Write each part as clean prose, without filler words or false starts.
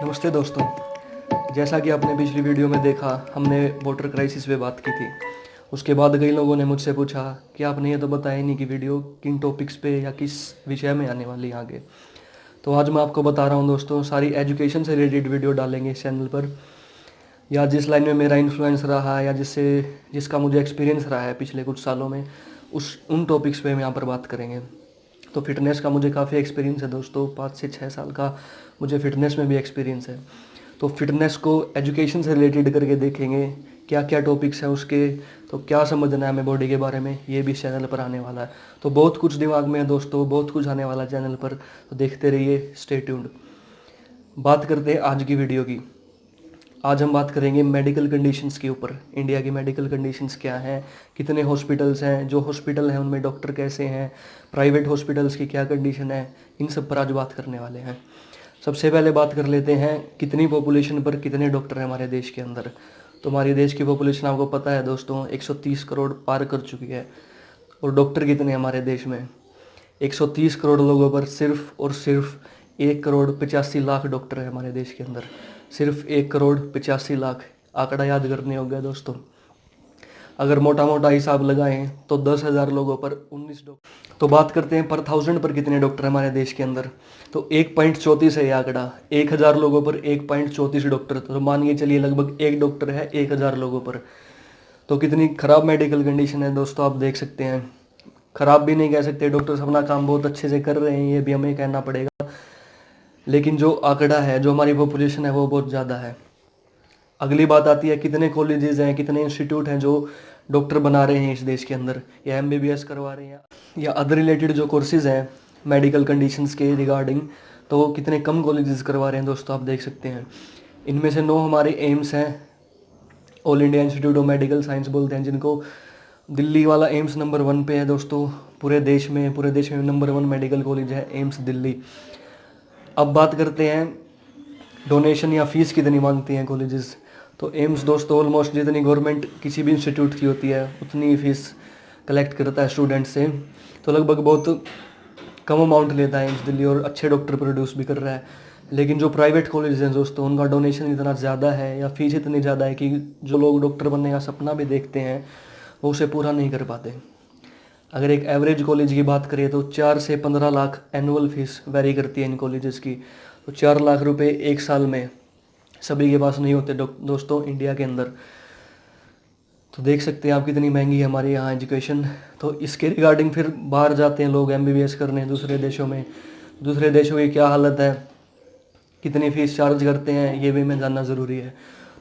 नमस्ते दोस्तों। जैसा कि आपने पिछली वीडियो में देखा, हमने वाटर क्राइसिस पे बात की थी। उसके बाद कई लोगों ने मुझसे पूछा कि आपने ये तो बताया नहीं कि वीडियो किन टॉपिक्स पे या किस विषय में आने वाली है आगे। तो आज मैं आपको बता रहा हूँ दोस्तों, सारी एजुकेशन से रिलेटेड वीडियो डालेंगे इस चैनल पर, या जिस लाइन में मेरा इन्फ्लुएंस रहा है या जिसका मुझे एक्सपीरियंस रहा है पिछले कुछ सालों में, उन टॉपिक्स पे हम यहाँ पर बात करेंगे। तो फिटनेस का मुझे काफ़ी एक्सपीरियंस है दोस्तों, 5 से 6 साल का मुझे फिटनेस में भी एक्सपीरियंस है। तो फिटनेस को एजुकेशन से रिलेटेड करके देखेंगे, क्या क्या टॉपिक्स हैं उसके, तो क्या समझना है हमें बॉडी के बारे में, ये भी इस चैनल पर आने वाला है। तो बहुत कुछ दिमाग में है दोस्तों, बहुत कुछ आने वाला है चैनल पर, तो देखते रहिए, स्टे ट्यून्ड। बात करते हैं आज की वीडियो की। आज हम बात करेंगे मेडिकल कंडीशंस के ऊपर। इंडिया की मेडिकल कंडीशंस क्या हैं, कितने हॉस्पिटल्स हैं, जो हॉस्पिटल हैं उनमें डॉक्टर कैसे हैं, प्राइवेट हॉस्पिटल्स की क्या कंडीशन है, इन सब पर आज बात करने वाले हैं। सबसे पहले बात कर लेते हैं कितनी पॉपुलेशन पर कितने डॉक्टर हैं हमारे देश के अंदर। तो हमारे देश की पॉपुलेशन आपको पता है दोस्तों, 130 करोड़ पार कर चुकी है। और डॉक्टर कितने हैं हमारे देश में? 130 करोड़ लोगों पर सिर्फ और सिर्फ 1 करोड़ 85 लाख डॉक्टर है हमारे देश के अंदर। सिर्फ 1 करोड़ 85 लाख, आंकड़ा याद करने हो गया दोस्तों। अगर मोटा मोटा हिसाब लगाएं तो 10,000 लोगों पर 19 डॉक्टर। तो बात करते हैं पर थाउजेंड पर कितने डॉक्टर हमारे देश के अंदर। तो 1.34 है ये आंकड़ा, 1,000 लोगों पर 1.34 डॉक्टर। तो मानिए चलिए लगभग 1 डॉक्टर है 1,000 लोगों पर। तो कितनी खराब मेडिकल कंडीशन है दोस्तों, आप देख सकते हैं। खराब भी नहीं कह सकते, डॉक्टर्स अपना काम बहुत अच्छे से कर रहे हैं, ये भी हमें कहना पड़ेगा। लेकिन जो आंकड़ा है, जो हमारी पॉपुलेशन है, वो बहुत ज़्यादा है। अगली बात आती है कितने कॉलेजेस हैं, कितने इंस्टीट्यूट हैं जो डॉक्टर बना रहे हैं इस देश के अंदर, या एमबीबीएस करवा रहे हैं, या अदर रिलेटेड जो कोर्सेज हैं मेडिकल कंडीशंस के रिगार्डिंग, तो वो कितने कम कॉलेजेस करवा रहे हैं दोस्तों, आप देख सकते हैं। इनमें से 9 हमारे एम्स हैं, all India institute of medical science बोलते हैं जिनको। दिल्ली वाला एम्स नंबर 1 पे है दोस्तों, पूरे देश में नंबर 1 मेडिकल कॉलेज है एम्स दिल्ली। अब बात करते हैं डोनेशन या फीस कितनी मांगती हैं कॉलेजेस। तो एम्स दोस्तों ऑलमोस्ट जितनी गवर्नमेंट किसी भी इंस्टीट्यूट की होती है उतनी फीस कलेक्ट करता है स्टूडेंट से। तो लगभग बहुत कम अमाउंट लेता है एम्स दिल्ली, और अच्छे डॉक्टर प्रोड्यूस भी कर रहा है। लेकिन जो प्राइवेट कॉलेज हैं दोस्तों, उनका डोनेशन इतना ज़्यादा है या फीस इतनी ज़्यादा है कि जो लोग डॉक्टर बनने का सपना भी देखते हैं वो उसे पूरा नहीं कर पाते। अगर एक एवरेज कॉलेज की बात करें तो 4 से 15 लाख एनुअल फीस वेरी करती है इन कॉलेजेस की। तो 4 लाख रुपए एक साल में सभी के पास नहीं होते दोस्तों इंडिया के अंदर। तो देख सकते हैं आप कितनी महंगी है हमारे यहाँ एजुकेशन। तो इसके रिगार्डिंग फिर बाहर जाते हैं लोग एमबीबीएस करने दूसरे देशों में। दूसरे देशों की क्या हालत है, कितनी फ़ीस चार्ज करते हैं, ये भी हमें जानना ज़रूरी है।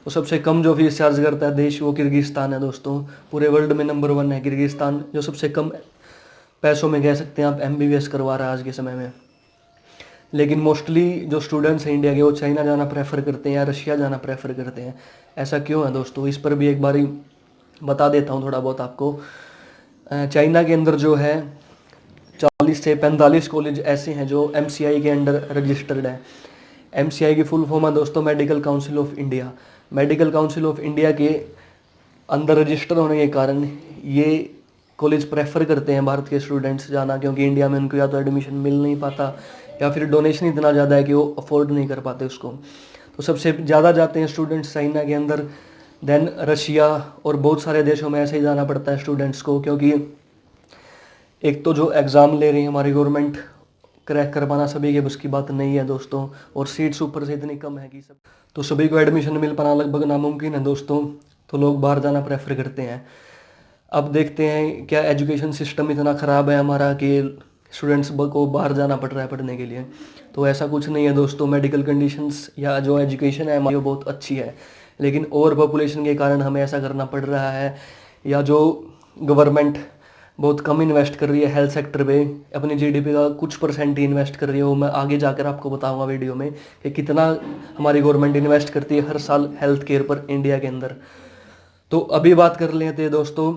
तो सबसे कम जो फीस चार्ज करता है देश, वो किर्गिस्तान है दोस्तों। पूरे वर्ल्ड में नंबर 1 है किर्गिस्तान, जो सबसे कम पैसों में कह सकते हैं आप एमबीबीएस करवा रहा है आज के समय में। लेकिन मोस्टली जो स्टूडेंट्स हैं इंडिया के, वो चाइना जाना प्रेफर करते हैं या रशिया जाना प्रेफर करते हैं। ऐसा क्यों है दोस्तों, इस पर भी एक बारी बता देता हूँ थोड़ा बहुत आपको। चाइना के अंदर जो है 40 से 45 कॉलेज ऐसे हैं जो एमसीआई के अंडर रजिस्टर्ड हैं। एमसीआई की फुल फॉर्म है दोस्तों medical council of India. Medical council of India के अंदर रजिस्टर होने के कारण ये कॉलेज प्रेफर करते हैं भारत के स्टूडेंट्स जाना, क्योंकि इंडिया में उनको या तो एडमिशन मिल नहीं पाता या फिर डोनेशन इतना ज़्यादा है कि वो अफोर्ड नहीं कर पाते उसको। तो सबसे ज़्यादा जाते हैं स्टूडेंट्स चाइना के अंदर, देन रशिया, और बहुत सारे देशों में ऐसे ही जाना पड़ता है स्टूडेंट्स को, क्योंकि एक तो जो एग्ज़ाम ले रही है हमारी गवर्नमेंट, क्रैक कर पाना सभी के बस की बात नहीं है दोस्तों, और सीट्स ऊपर से इतनी कम है कि तो सभी को एडमिशन मिल पाना लगभग नामुमकिन है दोस्तों। तो लोग बाहर जाना प्रेफर करते हैं। अब देखते हैं क्या एजुकेशन सिस्टम इतना ख़राब है हमारा कि स्टूडेंट्स को बाहर जाना पड़ रहा है पढ़ने के लिए। तो ऐसा कुछ नहीं है दोस्तों, मेडिकल कंडीशंस या जो एजुकेशन है हमारी वो बहुत अच्छी है, लेकिन ओवर पॉपुलेशन के कारण हमें ऐसा करना पड़ रहा है, या जो गवर्नमेंट बहुत कम इन्वेस्ट कर रही है हेल्थ सेक्टर पे, अपनी जीडीपी का कुछ % ही इन्वेस्ट कर रही है। वो मैं आगे जाकर आपको बताऊंगा वीडियो में कि कितना हमारी गवर्नमेंट इन्वेस्ट करती है हर साल हेल्थ केयर पर इंडिया के अंदर। तो अभी बात कर लेते हैं दोस्तों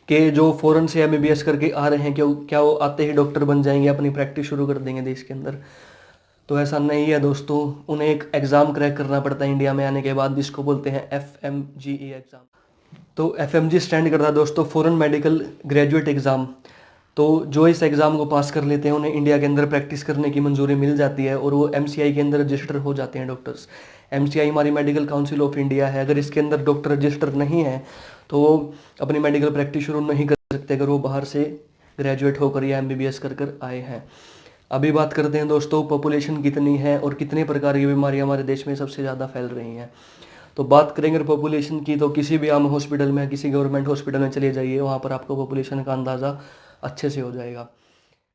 कि जो फॉरेन से एमबीबीएस करके आ रहे हैं क्या वो आते ही डॉक्टर बन जाएंगे, अपनी प्रैक्टिस शुरू कर देंगे देश के अंदर। तो ऐसा नहीं है दोस्तों, उन्हें एक एग्ज़ाम क्रैक करना पड़ता है इंडिया में आने के बाद, जिसको बोलते हैं FMGE एग्ज़ाम। तो FMG स्टैंड करता है दोस्तों फॉरेन मेडिकल ग्रेजुएट एग्ज़ाम। तो जो इस एग्ज़ाम को पास कर लेते हैं उन्हें इंडिया के अंदर प्रैक्टिस करने की मंजूरी मिल जाती है और वो एमसीआई के अंदर रजिस्टर हो जाते हैं डॉक्टर्स। एमसीआई हमारी मेडिकल काउंसिल ऑफ इंडिया है। अगर इसके अंदर डॉक्टर रजिस्टर नहीं है तो वो अपनी मेडिकल प्रैक्टिस शुरू नहीं कर सकते अगर वो बाहर से ग्रेजुएट होकर या एमबीबीएस कर आए हैं। अभी बात करते हैं दोस्तों पॉपुलेशन कितनी है और कितने प्रकार की बीमारियां हमारे देश में सबसे ज़्यादा फैल रही हैं। तो बात करेंगे पॉपुलेशन की तो किसी भी आम हॉस्पिटल में किसी गवर्नमेंट हॉस्पिटल में चले जाइए, वहाँ पर आपको पॉपुलेशन का अंदाज़ा अच्छे से हो जाएगा।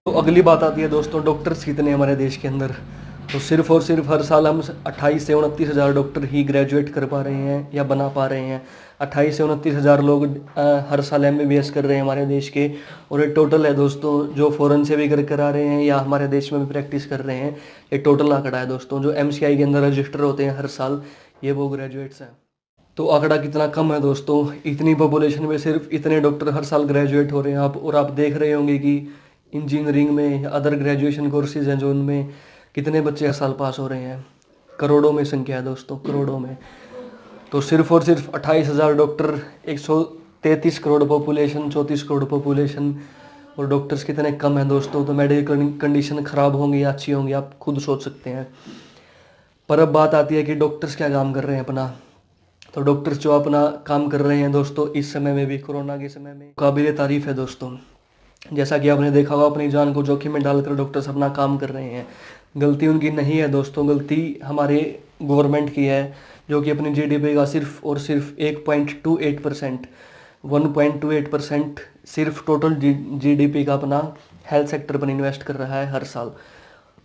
तो अगली बात आती है दोस्तों डॉक्टर्स कितने हमारे देश के अंदर। तो सिर्फ और सिर्फ हर साल हम 28 से 29 हज़ार डॉक्टर ही ग्रेजुएट कर पा रहे हैं या बना पा रहे हैं। 28 से 29 हज़ार लोग हर साल एमबीबीएस कर रहे हैं हमारे देश के। और ये टोटल है दोस्तों जो फ़ॉरेन से भी कर आ रहे हैं या हमारे देश में भी प्रैक्टिस कर रहे हैं। ये टोटल आंकड़ा है दोस्तों। जो एमसीआई के अंदर रजिस्टर होते हैं हर साल, ये वो ग्रेजुएट्स हैं। तो आंकड़ा कितना कम है दोस्तों। इतनी पॉपुलेशन में सिर्फ इतने डॉक्टर हर साल ग्रेजुएट हो रहे हैं आप। और आप देख रहे होंगे कि इंजीनियरिंग में या अदर ग्रेजुएशन कोर्सेज हैं जो उनमें कितने बच्चे हर साल पास हो रहे हैं। करोड़ों में संख्या है दोस्तों, करोड़ों में। तो सिर्फ और सिर्फ 28 हज़ार doctor, 133 crore population, 34 crore population और डॉक्टर्स कितने कम हैं दोस्तों। तो मेडिकल कंडीशन ख़राब होंगी या अच्छी होंगी आप खुद सोच सकते हैं। पर अब बात आती है कि डॉक्टर्स क्या काम कर रहे हैं अपना। तो डॉक्टर्स जो अपना काम कर रहे हैं दोस्तों इस समय में भी, कोरोना के समय में, काबिल तारीफ़ है दोस्तों। जैसा कि आपने देखा होगा अपनी जान को जोखिम में डालकर डॉक्टर्स अपना काम कर रहे हैं। गलती उनकी नहीं है दोस्तों, गलती हमारे गवर्नमेंट की है जो कि अपनी जीडीपी का सिर्फ और सिर्फ 1.28% सिर्फ टोटल जीडीपी का अपना हेल्थ सेक्टर पर इन्वेस्ट कर रहा है हर साल।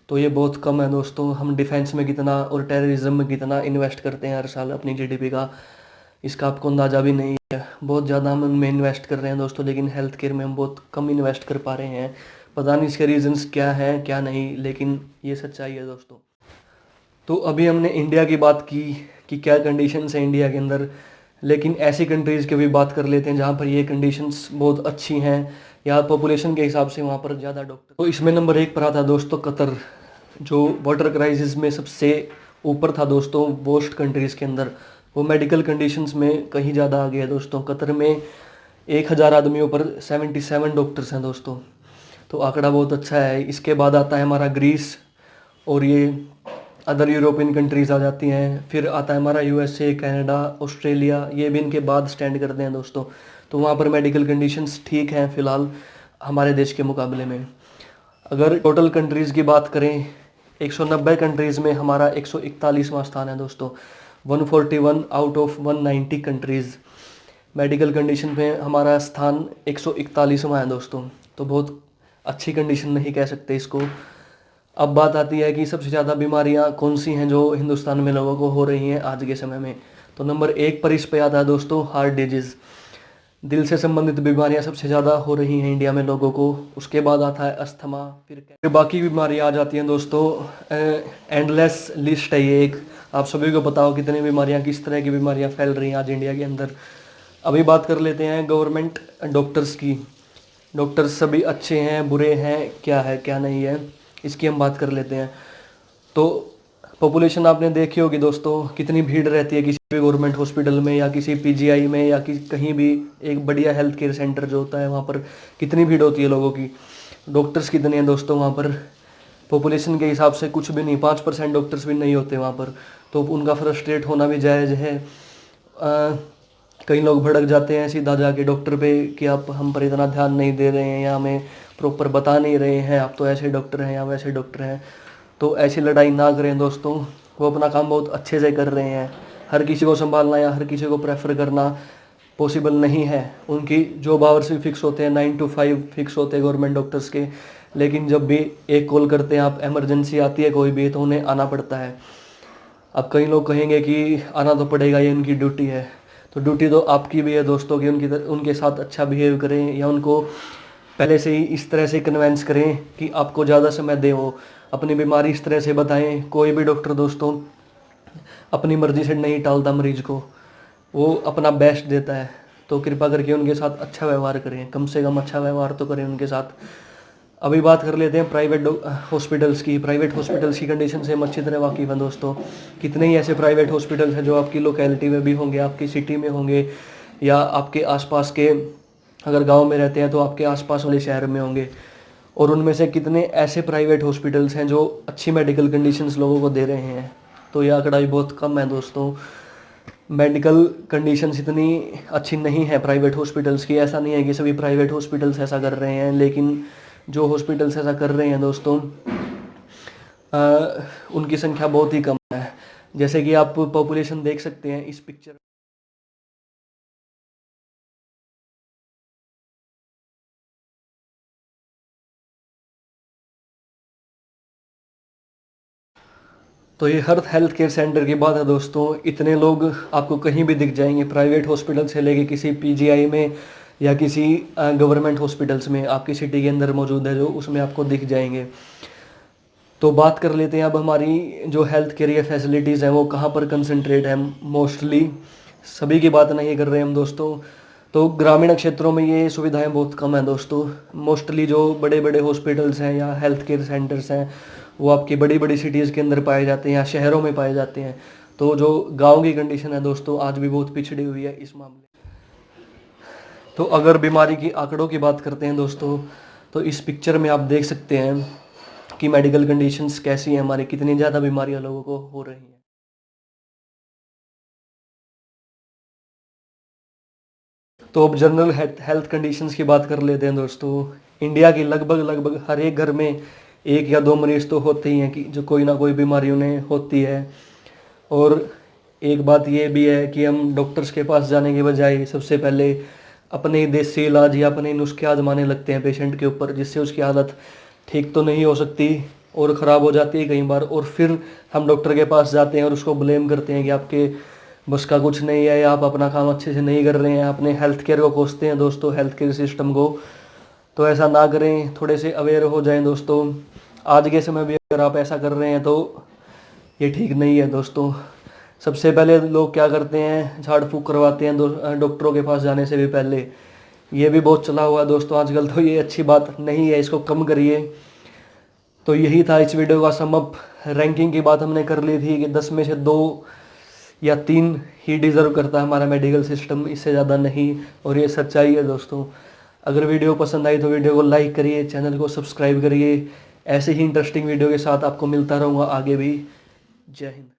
तो ये बहुत कम है दोस्तों। हम डिफेंस में कितना और टेररिज्म में कितना इन्वेस्ट करते हैं हर साल अपनी जीडीपी का, इसका आपको अंदाज़ा भी नहीं है। बहुत ज़्यादा हम उनमें इन्वेस्ट कर रहे हैं दोस्तों, लेकिन हेल्थ केयर में हम बहुत कम इन्वेस्ट कर पा रहे हैं। पता नहीं इसके रीजंस क्या हैं क्या नहीं, लेकिन ये सच्चाई है दोस्तों। तो अभी हमने इंडिया की बात की कि क्या कंडीशंस हैं इंडिया के अंदर, लेकिन ऐसी कंट्रीज़ की भी बात कर लेते हैं जहाँ पर ये कंडीशंस बहुत अच्छी हैं या पॉपुलेशन के हिसाब से वहाँ पर ज़्यादा डॉक्टर। तो इसमें नंबर 1 पर आता है दोस्तों कतर, जो वाटर क्राइसिस में सबसे ऊपर था दोस्तों वर्स्ट कंट्रीज़ के अंदर। वो मेडिकल कंडीशंस में कहीं ज़्यादा आ गया है दोस्तों। कतर में 1000 आदमियों पर 77 डॉक्टर्स हैं दोस्तों। तो आंकड़ा बहुत अच्छा है। इसके बाद आता है हमारा ग्रीस और ये अदर यूरोपियन कंट्रीज़ आ जाती हैं। फिर आता है हमारा यूएसए, कनाडा, ऑस्ट्रेलिया, ये भी इनके बाद स्टैंड करते हैं दोस्तों। तो वहाँ पर मेडिकल कंडीशंस ठीक हैं फ़िलहाल हमारे देश के मुकाबले में। अगर टोटल कंट्रीज़ की बात करें 190 कंट्रीज़ में हमारा 141वां स्थान है दोस्तों। 141 out of 190 countries medical condition में हमारा स्थान 141वां है दोस्तों। तो बहुत अच्छी कंडीशन नहीं कह सकते इसको। अब बात आती है कि सबसे ज़्यादा बीमारियां कौन सी हैं जो हिंदुस्तान में लोगों को हो रही हैं आज के समय में। तो नंबर 1 पर इस पे आता है दोस्तों हार्ट डिजीज़। दिल से संबंधित बीमारियां सबसे ज़्यादा हो रही हैं इंडिया में लोगों को। उसके बाद आता है अस्थमा, फिर बाकी बीमारियां आ जाती हैं दोस्तों। एंडलेस लिस्ट है ये एक। आप सभी को पता हो कितनी बीमारियां, किस तरह की बीमारियां फैल रही हैं आज इंडिया के अंदर। अभी बात कर लेते हैं गवर्नमेंट डॉक्टर्स की। डॉक्टर्स सभी अच्छे हैं, बुरे हैं, क्या है क्या नहीं है, इसकी हम बात कर लेते हैं। तो पॉपुलेशन आपने देखी होगी दोस्तों कितनी भीड़ रहती है किसी भी गवर्नमेंट हॉस्पिटल में या किसी पीजीआई में या कहीं भी एक बढ़िया हेल्थ केयर सेंटर जो होता है वहाँ पर कितनी भीड़ होती है लोगों की। डॉक्टर्स कितने हैं दोस्तों वहाँ पर, पॉपुलेशन के हिसाब से कुछ भी नहीं, 5% डॉक्टर्स भी नहीं होते वहाँ पर। तो उनका फ्रस्ट्रेट होना भी जायज़ है। कई लोग भड़क जाते हैं सीधा जाके डॉक्टर पे कि आप हम पर इतना ध्यान नहीं दे रहे हैं या हमें प्रॉपर बता नहीं रहे हैं, आप तो ऐसे डॉक्टर हैं या वैसे डॉक्टर हैं। तो ऐसी लड़ाई ना करें दोस्तों, वो अपना काम बहुत अच्छे से कर रहे हैं। हर किसी को संभालना या हर किसी को प्रेफर करना पॉसिबल नहीं है। उनकी जॉब आवर्स भी फिक्स होते हैं, 9 to 5 फिक्स होते हैं गवर्नमेंट डॉक्टर्स के। लेकिन जब भी एक कॉल करते हैं आप, इमरजेंसी आती है कोई भी, तो उन्हें आना पड़ता है। अब कई लोग कहेंगे कि आना तो पड़ेगा, ये उनकी ड्यूटी है। तो ड्यूटी तो आपकी भी है दोस्तों कि उनके साथ अच्छा बिहेव करें या उनको पहले से ही इस तरह से कन्वेंस करें कि आपको ज़्यादा समय दें, वो अपनी बीमारी इस तरह से बताएं। कोई भी डॉक्टर दोस्तों अपनी मर्ज़ी से नहीं टालता मरीज को, वो अपना बेस्ट देता है। तो कृपा करके उनके साथ अच्छा व्यवहार करें, कम से कम अच्छा व्यवहार तो करें उनके साथ। अभी बात कर लेते हैं प्राइवेट हॉस्पिटल्स की। प्राइवेट हॉस्पिटल्स की कंडीशन से हम अच्छी तरह वाकिफ़ हैं दोस्तों। कितने ही ऐसे प्राइवेट हॉस्पिटल्स हैं जो आपकी लोकेलिटी में भी होंगे, आपकी सिटी में होंगे या आपके आसपास के अगर गांव में रहते हैं तो आपके आसपास वाले शहर में होंगे। और उनमें से कितने ऐसे प्राइवेट हॉस्पिटल्स हैं जो अच्छी मेडिकल कंडीशंस लोगों को दे रहे हैं। तो ये आंकड़ा भी बहुत कम है दोस्तों। मेडिकल कंडीशंस इतनी अच्छी नहीं है प्राइवेट हॉस्पिटल्स की। ऐसा नहीं है कि सभी प्राइवेट हॉस्पिटल्स ऐसा कर रहे हैं, लेकिन जो हॉस्पिटल्स ऐसा कर रहे हैं दोस्तों उनकी संख्या बहुत ही कम है। जैसे कि आप पॉपुलेशन देख सकते हैं इस पिक्चर। तो ये हर हेल्थ केयर सेंटर की बात है दोस्तों। इतने लोग आपको कहीं भी दिख जाएंगे, प्राइवेट हॉस्पिटल से लेके किसी पीजीआई में या किसी गवर्नमेंट हॉस्पिटल्स में आपकी सिटी के अंदर मौजूद है जो, उसमें आपको दिख जाएंगे। तो बात कर लेते हैं अब हमारी जो हेल्थ केयर या फैसिलिटीज़ हैं वो कहाँ पर कंसंट्रेट है। मोस्टली सभी की बात नहीं कर रहे हम दोस्तों। तो ग्रामीण क्षेत्रों में ये सुविधाएं बहुत कम हैं दोस्तों। मोस्टली जो बड़े बड़े हॉस्पिटल्स हैं या हेल्थ केयर सेंटर्स हैं वो आपकी बड़ी बड़ी सिटीज़ के अंदर पाए जाते हैं या शहरों में पाए जाते हैं। तो जो गांव की कंडीशन है दोस्तों आज भी बहुत पिछड़ी हुई है इस मामले। तो अगर बीमारी की आंकड़ों की बात करते हैं दोस्तों, तो इस पिक्चर में आप देख सकते हैं कि मेडिकल कंडीशंस कैसी हैं हमारी, कितनी ज़्यादा बीमारियां लोगों को हो रही हैं। तो अब जनरल हेल्थ कंडीशंस की बात कर लेते हैं दोस्तों। इंडिया की लगभग लगभग हर एक घर में एक या दो मरीज तो होते ही हैं कि जो कोई ना कोई बीमारी उन्हें होती है। और एक बात ये भी है कि हम डॉक्टर्स के पास जाने के बजाय सबसे पहले अपने ही देसी इलाज या अपने ही नुस्खे आजमाने लगते हैं पेशेंट के ऊपर, जिससे उसकी हालत ठीक तो नहीं हो सकती और ख़राब हो जाती है कई बार। और फिर हम डॉक्टर के पास जाते हैं और उसको ब्लेम करते हैं कि आपके बस का कुछ नहीं है या आप अपना काम अच्छे से नहीं कर रहे हैं। अपने हेल्थ केयर को कोसते हैं दोस्तों, हेल्थ केयर सिस्टम को। तो ऐसा ना करें, थोड़े से अवेयर हो जाएं दोस्तों। आज के समय में अगर आप ऐसा कर रहे हैं तो ये ठीक नहीं है दोस्तों। सबसे पहले लोग क्या करते हैं, झाड़ फूक करवाते हैं डॉक्टरों के पास जाने से भी पहले। ये भी बहुत चला हुआ है दोस्तों आजकल। तो ये अच्छी बात नहीं है, इसको कम करिए। तो यही था इस वीडियो का सम अप। रैंकिंग की बात हमने कर ली थी कि 10 में से 2 या 3 ही डिज़र्व करता है हमारा मेडिकल सिस्टम, इससे ज़्यादा नहीं। और ये सच्चाई है दोस्तों। अगर वीडियो पसंद आई तो वीडियो को लाइक करिए, चैनल को सब्सक्राइब करिए। ऐसे ही इंटरेस्टिंग वीडियो के साथ आपको मिलता रहूँगा आगे भी। जय हिंद।